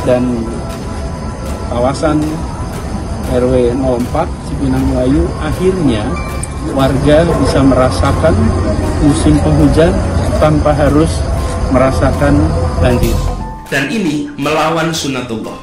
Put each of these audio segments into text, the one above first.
dan kawasan RW 04 Cipinang Melayu akhirnya warga bisa merasakan musim penghujan tanpa harus merasakan banjir. Dan ini melawan sunatullah.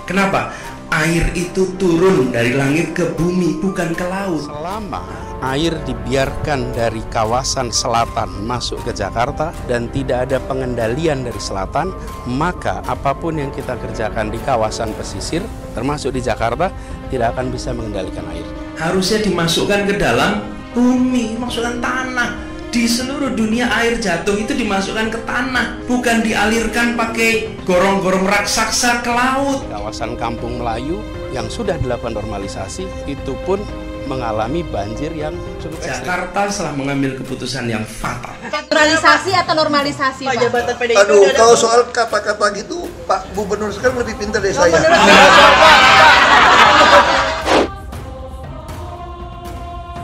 Kenapa? Air itu turun dari langit ke bumi, bukan ke laut. Selama air dibiarkan dari kawasan selatan masuk ke Jakarta dan tidak ada pengendalian dari selatan, maka apapun yang kita kerjakan di kawasan pesisir, termasuk di Jakarta, tidak akan bisa mengendalikan air. Harusnya dimasukkan ke dalam bumi, masukkan tanah. Di seluruh dunia air jatuh itu dimasukkan ke tanah, bukan dialirkan pakai gorong-gorong raksasa ke laut. Kawasan Kampung Melayu yang sudah dilakukan normalisasi itu pun mengalami banjir yang cukup ekstrim. Jakarta telah mengambil keputusan yang fatal. Naturalisasi atau normalisasi, Pak? Jabatan PDIP. Aduh, kalau soal kata-kata gitu, Pak Gubernur sekarang lebih pintar dari saya.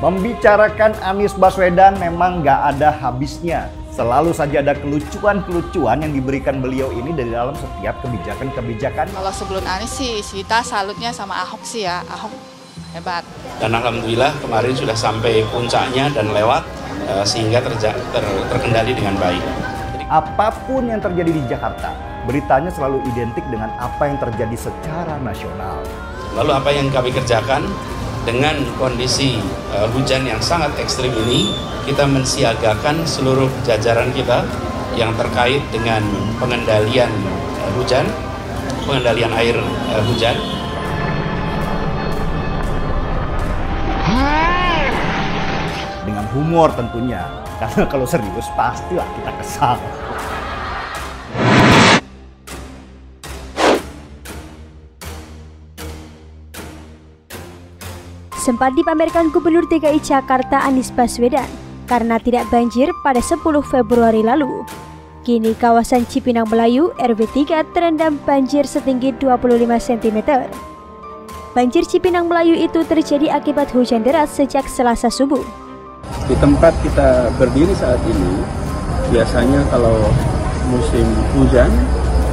Membicarakan Anies Baswedan memang nggak ada habisnya. Selalu saja ada kelucuan-kelucuan yang diberikan beliau ini dari dalam setiap kebijakan-kebijakan. Kalau sebelum Anies sih, kita salutnya sama Ahok sih ya. Ahok hebat. Dan alhamdulillah kemarin sudah sampai puncaknya dan lewat sehingga terkendali dengan baik. Apapun yang terjadi di Jakarta, beritanya selalu identik dengan apa yang terjadi secara nasional. Lalu apa yang kami kerjakan? Dengan kondisi hujan yang sangat ekstrim ini, kita mensiagakan seluruh jajaran kita yang terkait dengan pengendalian hujan, pengendalian air hujan. Dengan humor tentunya, karena kalau serius pastilah kita kesal. Sempat dipamerkan Gubernur DKI Jakarta Anies Baswedan karena tidak banjir pada 10 Februari lalu. Kini kawasan Cipinang Melayu RW 3 terendam banjir setinggi 25 cm. Banjir Cipinang Melayu itu terjadi akibat hujan deras sejak Selasa subuh. Di tempat kita berdiri saat ini, biasanya kalau musim hujan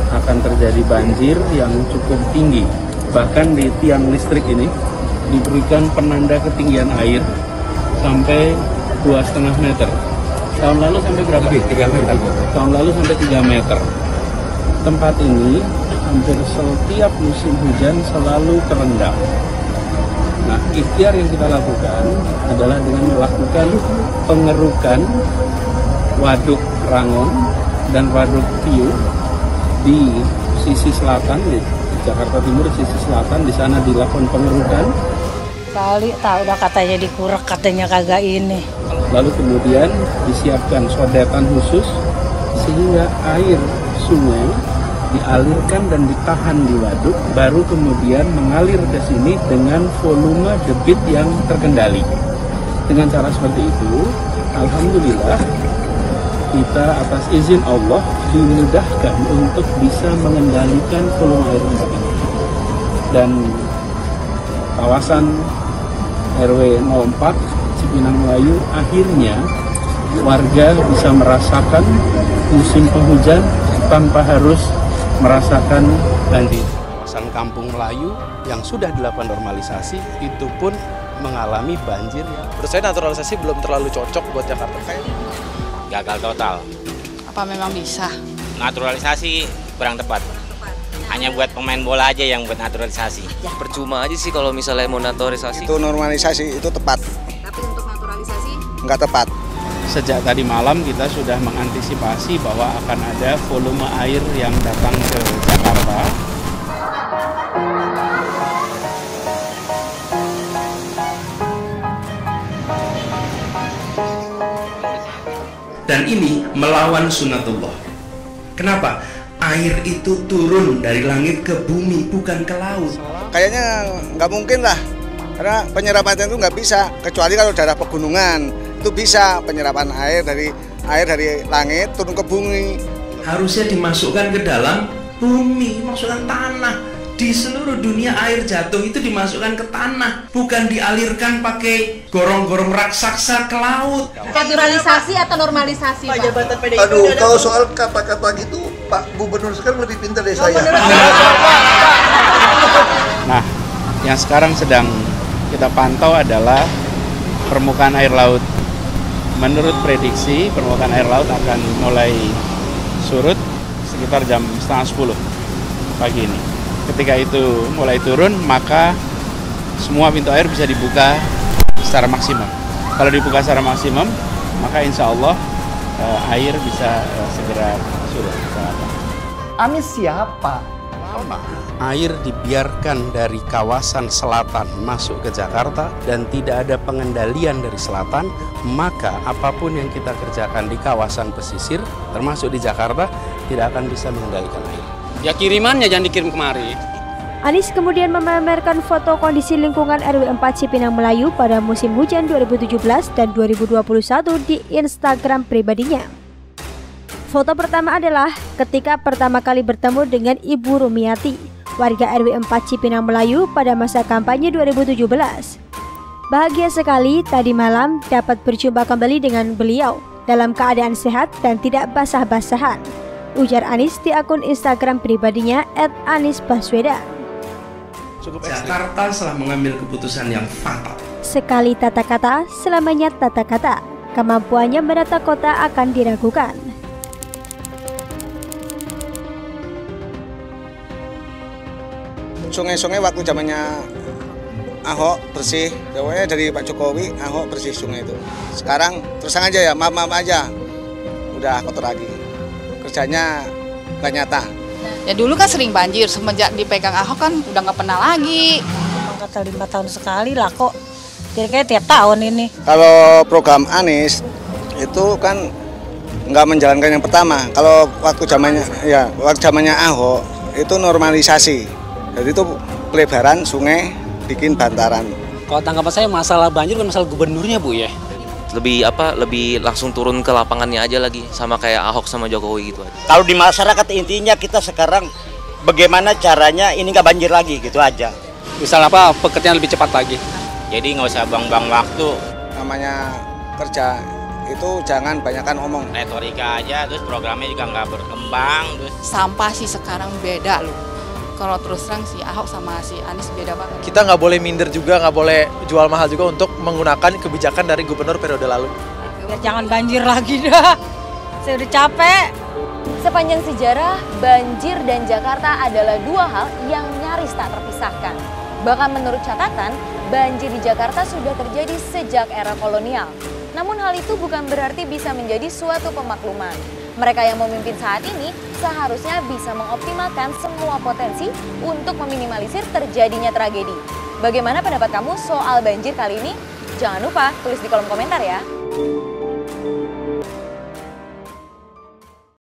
akan terjadi banjir yang cukup tinggi. Bahkan di tiang listrik ini diberikan penanda ketinggian air sampai 2,5 meter. Tahun lalu sampai berapa? 3 meter. Tahun lalu sampai 3 meter. Tempat ini hampir setiap musim hujan selalu terendam. Nah, ikhtiar yang kita lakukan adalah dengan melakukan pengerukan waduk Rangon dan waduk Tiu di sisi selatan, di Jakarta Timur, sisi selatan. Di sana dilakukan pengerukan. Kali tahu udah katanya dikurek, katanya kagak ini. Lalu kemudian disiapkan sodetan khusus sehingga air sungai dialirkan dan ditahan di waduk, baru kemudian mengalir ke sini dengan volume debit yang terkendali. Dengan cara seperti itu, alhamdulillah kita atas izin Allah dimudahkan untuk bisa mengendalikan volume air ini. Dan kawasan RW 04 Cipinang Melayu akhirnya warga bisa merasakan musim penghujan tanpa harus merasakan banjir. Kawasan Kampung Melayu yang sudah dilakukan normalisasi itu pun mengalami banjir. Menurut saya naturalisasi belum terlalu cocok buat Jakarta. Gagal total. Apa memang bisa? Naturalisasi kurang tepat. Hanya buat pemain bola aja yang buat naturalisasi. Percuma aja sih kalau misalnya mau naturalisasi. Itu normalisasi itu tepat. Tapi untuk naturalisasi? Nggak tepat. Sejak tadi malam kita sudah mengantisipasi bahwa akan ada volume air yang datang ke Jakarta. Dan ini melawan sunatullah. Kenapa? Air itu turun dari langit ke bumi, bukan ke laut. Kayaknya nggak mungkin lah, karena penyerapan itu nggak bisa, kecuali kalau daerah pegunungan itu bisa penyerapan air dari langit turun ke bumi. Harusnya dimasukkan ke dalam bumi, masukkan tanah. Di seluruh dunia air jatuh itu dimasukkan ke tanah, bukan dialirkan pakai gorong-gorong raksasa ke laut. Naturalisasi atau normalisasi, Pak? Aduh, kalau soal kata-kata gitu, Pak Gubernur sekarang lebih pintar dari saya. Nah, yang sekarang sedang kita pantau adalah permukaan air laut. Menurut prediksi, permukaan air laut akan mulai surut sekitar jam 9:30 pagi ini. Ketika itu mulai turun, maka semua pintu air bisa dibuka secara maksimum. Kalau dibuka secara maksimum, maka insya Allah air bisa segera surut. Anies siapa? Air dibiarkan dari kawasan selatan masuk ke Jakarta dan tidak ada pengendalian dari selatan, maka apapun yang kita kerjakan di kawasan pesisir, termasuk di Jakarta, tidak akan bisa mengendalikan air. Ya kirimannya jangan dikirim kemari. Anies kemudian memamerkan foto kondisi lingkungan RW 4 Cipinang Melayu pada musim hujan 2017 dan 2021 di Instagram pribadinya. Foto pertama adalah ketika pertama kali bertemu dengan Ibu Rumiati, warga RW 4 Cipinang Melayu pada masa kampanye 2017. Bahagia sekali tadi malam dapat berjumpa kembali dengan beliau dalam keadaan sehat dan tidak basah-basahan, ujar Anies di akun Instagram pribadinya @anisbaswedan. Jakarta telah mengambil keputusan yang fatal. Sekali tata kata, selamanya tata kata. Kemampuannya menata kota akan diragukan. Sungai-sungai waktu zamannya Ahok bersih, pokoknya dari Pak Jokowi, Ahok bersih sungai itu. Sekarang terus aja ya, maaf aja, udah kotor lagi. Kerjanya nggak nyata. Ya dulu kan sering banjir, semenjak dipegang Ahok kan udah nggak pernah lagi. Emang kata 5 tahun sekali lah kok. Jadi kayak tiap tahun ini. Kalau program Anies itu kan nggak menjalankan yang pertama. Kalau waktu zamannya Ahok itu normalisasi. Jadi itu pelebaran sungai, bikin bantaran. Kalau tanggapan saya masalah banjir bukan masalah gubernurnya, Bu ya. Lebih langsung turun ke lapangannya aja lagi, sama kayak Ahok sama Jokowi gitu aja. Kalau di masyarakat intinya kita sekarang bagaimana caranya ini nggak banjir lagi gitu aja. Misal apa, pekerjaan lebih cepat lagi. Jadi nggak usah buang-buang waktu. Namanya kerja itu jangan banyakkan omong. Retorika aja, terus programnya juga nggak berkembang. Terus Sampah sih sekarang beda loh. Kalau terus terang si Ahok sama si Anies beda banget. Kita nggak boleh minder juga, nggak boleh jual mahal juga untuk menggunakan kebijakan dari gubernur periode lalu. Biar jangan banjir lagi dah. Saya udah capek. Sepanjang sejarah, banjir dan Jakarta adalah dua hal yang nyaris tak terpisahkan. Bahkan menurut catatan, banjir di Jakarta sudah terjadi sejak era kolonial. Namun hal itu bukan berarti bisa menjadi suatu pemakluman. Mereka yang memimpin saat ini seharusnya bisa mengoptimalkan semua potensi untuk meminimalisir terjadinya tragedi. Bagaimana pendapat kamu soal banjir kali ini? Jangan lupa tulis di kolom komentar ya.